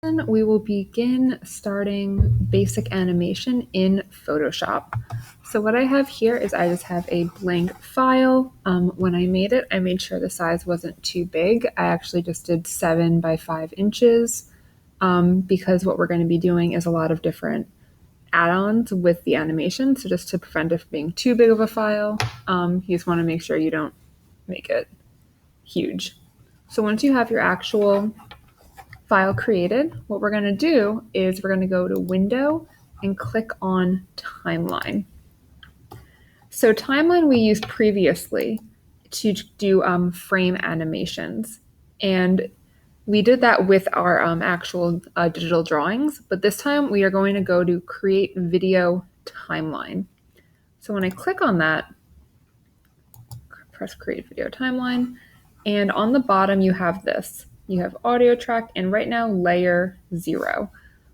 We will begin starting basic animation in Photoshop. So what I have here is I just have a blank file. When I made it, I made sure the size wasn't too big. I actually just did 7 by 5 inches because what we're going to be doing is a lot of different add-ons with the animation. So just to prevent it from being too big of a file, you just want to make sure you don't make it huge. So once you have your actual file created, what we're going to do is we're going to go to Window and click on Timeline. So Timeline we used previously to do frame animations, and we did that with our actual digital drawings, but this time we are going to go to Create Video Timeline. So when I click on that, press Create Video Timeline, and on the bottom you have this. You have audio track and right now layer 0.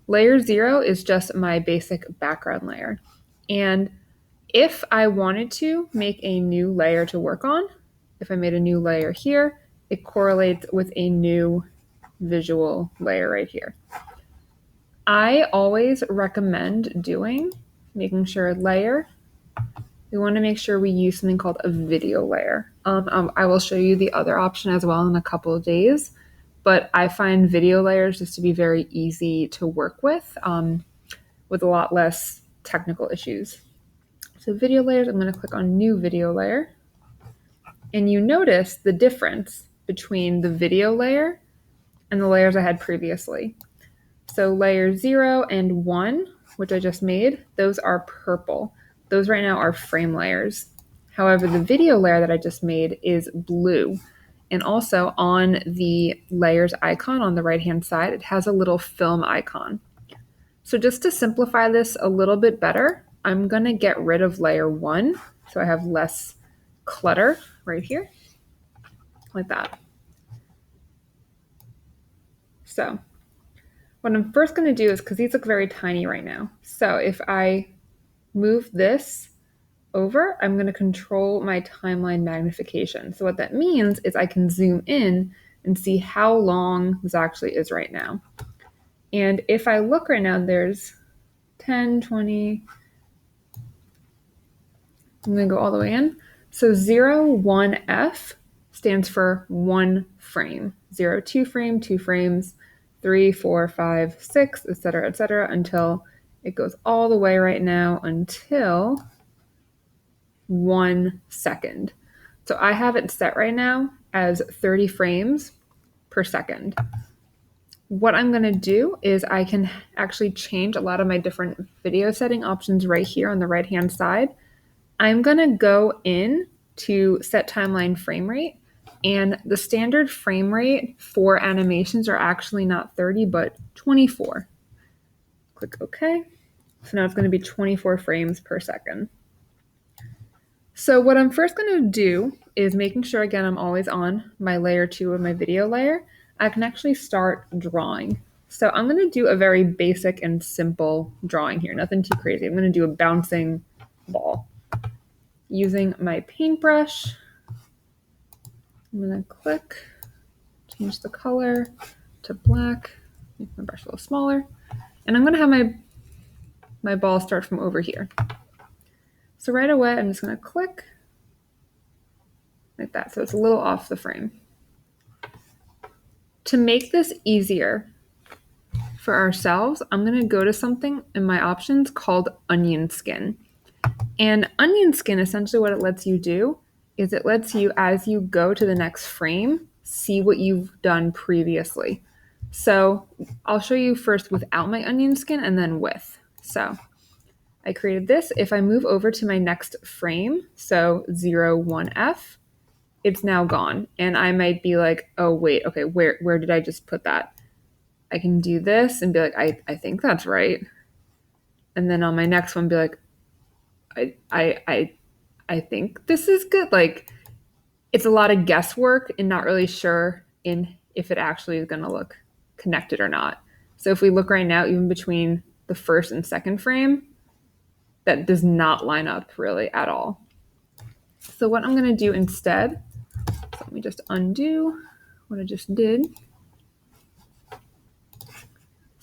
Layer 0 is just my basic background layer. And if I wanted to make a new layer to work on, if I made a new layer here, it correlates with a new visual layer right here. I always recommend making sure layer, we want to make sure we use something called a video layer. I will show you the other option as well in a couple of days, but I find video layers just to be very easy to work with a lot less technical issues. So video layers, I'm going to click on new video layer, and you notice the difference between the video layer and the layers I had previously. So layer 0 and 1, which I just made, those are purple. Those right now are frame layers. However, the video layer that I just made is blue. And also on the layers icon on the right-hand side, it has a little film icon. So just to simplify this a little bit better, I'm going to get rid of layer 1 so I have less clutter right here, like that. So what I'm first going to do is, because these look very tiny right now, so if I move this over, I'm going to control my timeline magnification. So what that means is I can zoom in and see how long this actually is right now. And if I look right now, there's 10, 20, I'm going to go all the way in. So 01F stands for 1 frame, 2 frame, 2 frames, 3, 4, 5, 6, etc., until it goes all the way right now until 1 second. So I have it set right now as 30 frames per second. What I'm going to do is I can actually change a lot of my different video setting options right here on the right hand side. I'm going to go in to set timeline frame rate, and the standard frame rate for animations are actually not 30 but 24. Click OK. So now it's going to be 24 frames per second. So what I'm first going to do is making sure, again, I'm always on my layer 2 of my video layer. I can actually start drawing. So I'm going to do a very basic and simple drawing here, nothing too crazy. I'm going to do a bouncing ball. Using my paintbrush, I'm going to click, change the color to black, make my brush a little smaller, and I'm going to have my ball start from over here. So right away, I'm just going to click like that, so it's a little off the frame. To make this easier for ourselves, I'm going to go to something in my options called onion skin. And onion skin, essentially what it lets you do is it lets you, as you go to the next frame, see what you've done previously. So I'll show you first without my onion skin and then with. So I created this. If I move over to my next frame, so 01F, it's now gone. And I might be like, oh, wait, okay, where did I just put that? I can do this and be like, I think that's right. And then on my next one, be like, I think this is good. Like, it's a lot of guesswork and not really sure if it actually is going to look connected or not. So if we look right now, even between the first and second frame, that does not line up really at all. So what I'm going to do instead, so let me just undo what I just did.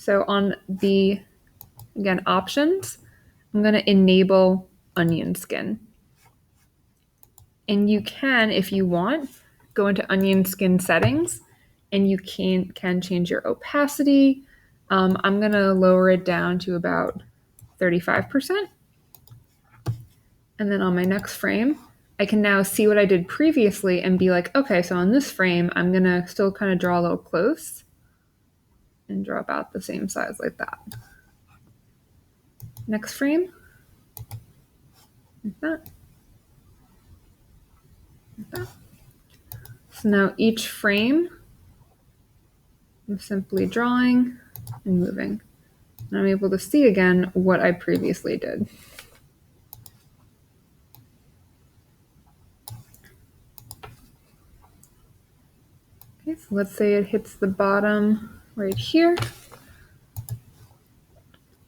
So on the, again, options, I'm going to enable onion skin. And you can, if you want, go into onion skin settings and you can change your opacity. I'm going to lower it down to about 35%. And then on my next frame, I can now see what I did previously and be like, okay, so on this frame, I'm going to still kind of draw a little close and draw about the same size like that. Next frame, like that. Like that. So now each frame, I'm simply drawing and moving. And I'm able to see again what I previously did. Okay, so let's say it hits the bottom right here.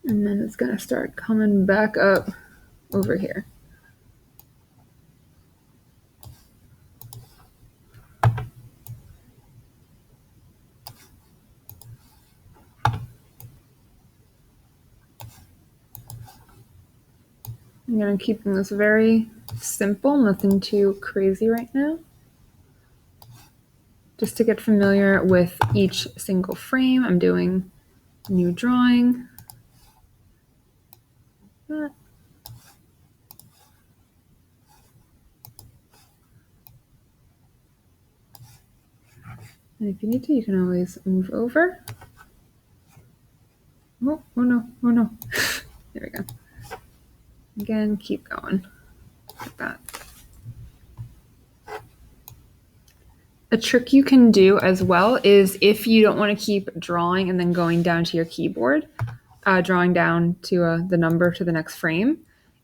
And then it's going to start coming back up over here. Again, I'm keeping this very simple, nothing too crazy right now. Just to get familiar with each single frame, I'm doing a new drawing. And if you need to, you can always move over. Oh no, oh no. There we go. Again, keep going like that. A trick you can do as well is if you don't want to keep drawing and then going down to your keyboard, drawing down to the number to the next frame,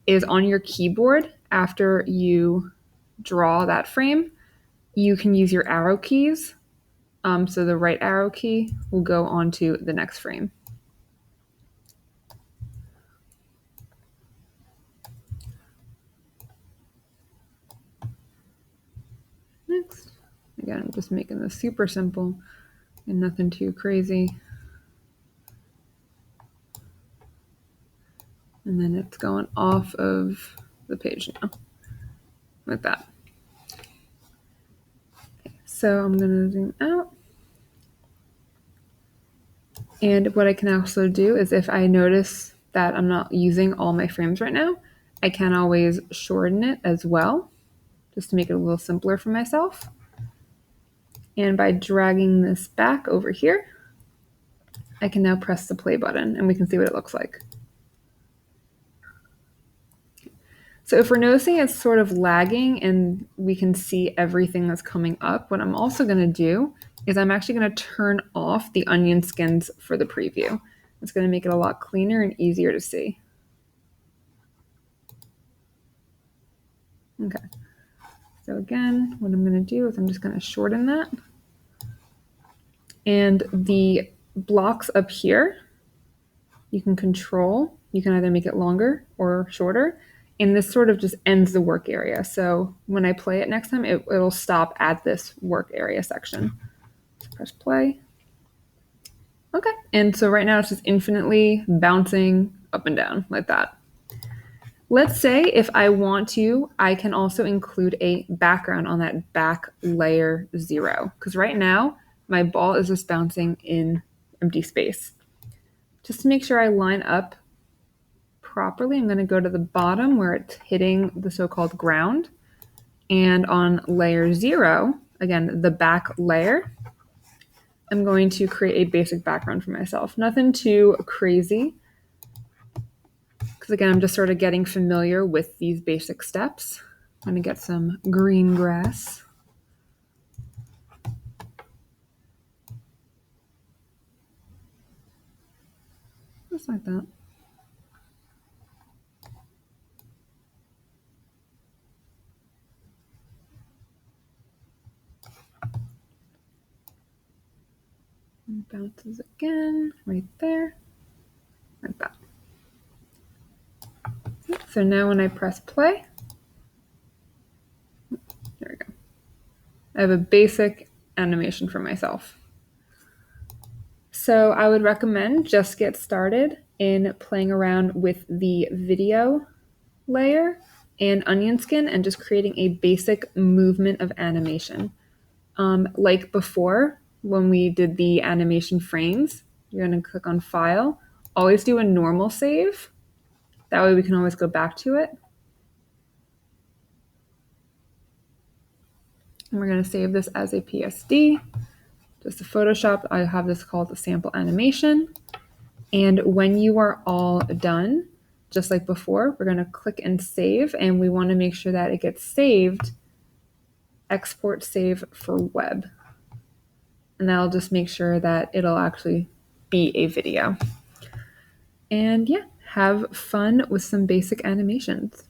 is on your keyboard after you draw that frame, you can use your arrow keys. So the right arrow key will go onto the next frame. Next. Again, I'm just making this super simple and nothing too crazy. And then it's going off of the page now, like that. Okay, so I'm gonna zoom out. And what I can also do is if I notice that I'm not using all my frames right now, I can always shorten it as well, just to make it a little simpler for myself. And by dragging this back over here, I can now press the play button and we can see what it looks like. So if we're noticing it's sort of lagging and we can see everything that's coming up, what I'm also going to do is I'm actually going to turn off the onion skins for the preview. It's going to make it a lot cleaner and easier to see. Okay. So again, what I'm going to do is I'm just going to shorten that. And the blocks up here, you can control. You can either make it longer or shorter. And this sort of just ends the work area. So when I play it next time, it'll stop at this work area section. So press play. Okay. And so right now it's just infinitely bouncing up and down like that. Let's say if I want to, I can also include a background on that back layer 0. Because right now, my ball is just bouncing in empty space. Just to make sure I line up properly, I'm going to go to the bottom where it's hitting the so-called ground. And on layer 0, again, the back layer, I'm going to create a basic background for myself. Nothing too crazy. Because again, I'm just sort of getting familiar with these basic steps. I'm going to get some green grass. Just like that. And bounces again, right there, like that. So now when I press play, there we go. I have a basic animation for myself. So I would recommend just get started in playing around with the video layer and onion skin and just creating a basic movement of animation. Like before, when we did the animation frames, you're going to click on File. Always do a normal save. That way we can always go back to it. And we're going to save this as a PSD. Just a Photoshop, I have this called a sample animation. And when you are all done, just like before, we're going to click and save, and we want to make sure that it gets saved, export save for web. And that'll just make sure that it'll actually be a video. And yeah, have fun with some basic animations.